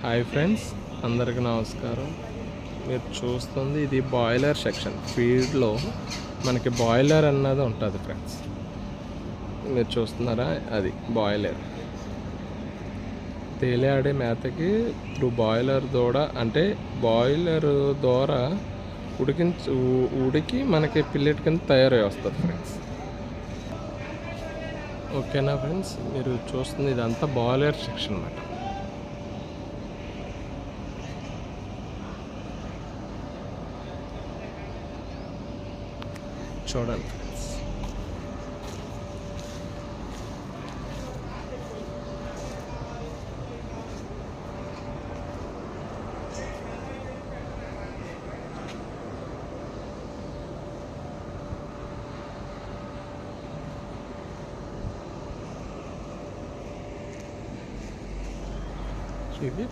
Hi friends, అందరికీ నమస్కారం. మీరు చూస్తుంది ఇది బాయిలర్ సెక్షన్. ఫీడ్లో మనకి బాయిలర్ అన్నది ఉంటుంది ఫ్రెండ్స్. మీరు చూస్తున్నారా, అది బాయిలర్. తేలియాడే మేతకి త్రూ బాయిలర్ ద్వారా, అంటే బాయిలర్ ద్వారా ఉడికి మనకి పిల్లెట్ కింద తయారై వస్తుంది ఫ్రెండ్స్. ఓకేనా ఫ్రెండ్స్, మీరు చూస్తుంది ఇదంతా బాయిలర్ సెక్షన్ అన్నమాట. చూడండి ఫ్రెండ్స్. ఇది